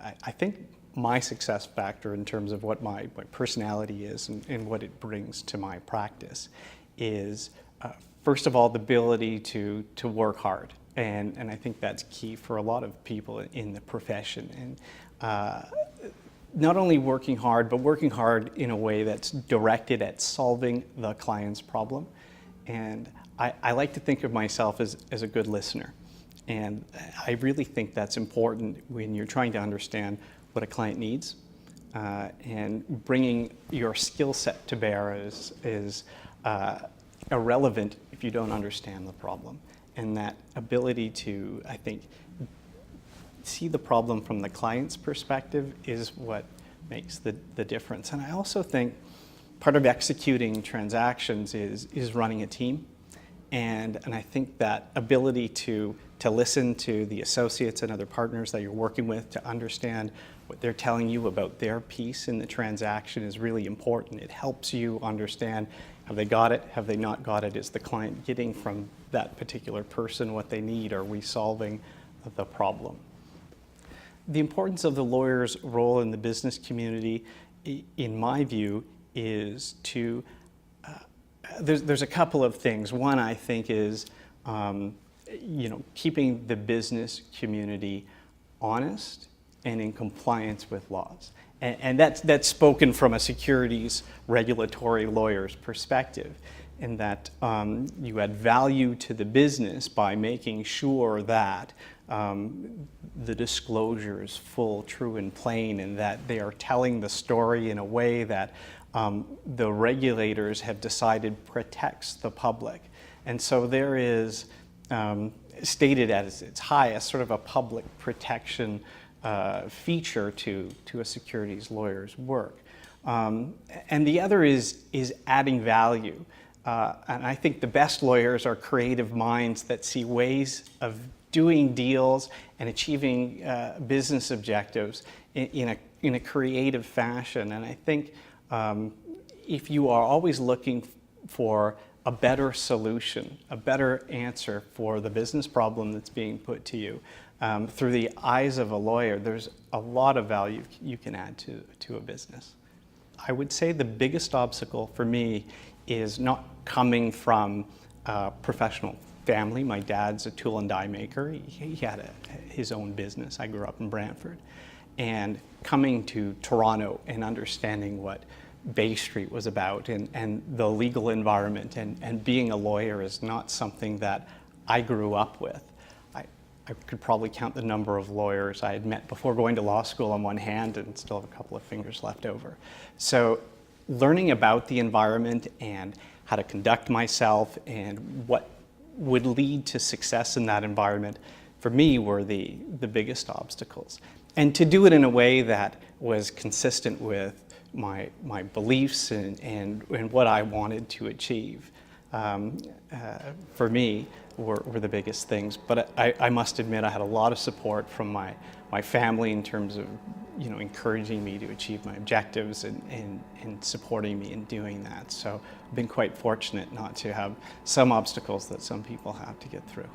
I think my success factor in terms of what my personality is and what it brings to my practice is, first of all, the ability to work hard. And I think that's key for a lot of people in the profession. And not only working hard, but working hard in a way that's directed at solving the client's problem. And I like to think of myself as a good listener. And I really think that's important when you're trying to understand what a client needs. And bringing your skill set to bear is irrelevant if you don't understand the problem. And that ability to, I think, see the problem from the client's perspective is what makes the difference. And I also think part of executing transactions is running a team. And I think that ability to listen to the associates and other partners that you're working with, to understand what they're telling you about their piece in the transaction is really important. It helps you understand, have they got it, have they not got it? Is the client getting from that particular person what they need? Are we solving the problem? The importance of the lawyer's role in the business community, in my view, is to there's a couple of things. One, I think, is keeping the business community honest and in compliance with laws. And that's spoken from a securities regulatory lawyer's perspective, in that you add value to the business by making sure that the disclosure is full, true, and plain, and that they are telling the story in a way that the regulators have decided protects the public. And so there is, stated at its highest, sort of a public protection feature to a securities lawyer's work. And the other is adding value. And I think the best lawyers are creative minds that see ways of doing deals and achieving business objectives in a creative fashion. And I think if you are always looking for a better solution, a better answer for the business problem that's being put to you, through the eyes of a lawyer, there's a lot of value you can add to a business. I would say the biggest obstacle for me is not coming from a professional family. My dad's a tool and die maker. He had his own business. I grew up in Brantford. And coming to Toronto and understanding what Bay Street was about and the legal environment and being a lawyer is not something that I grew up with. I could probably count the number of lawyers I had met before going to law school on one hand and still have a couple of fingers left over. So learning about the environment and how to conduct myself and what would lead to success in that environment, for me, were the biggest obstacles. And to do it in a way that was consistent with my beliefs and what I wanted to achieve, for me, were the biggest things. But I must admit I had a lot of support from my family in terms of encouraging me to achieve my objectives and supporting me in doing that. So I've been quite fortunate not to have some obstacles that some people have to get through.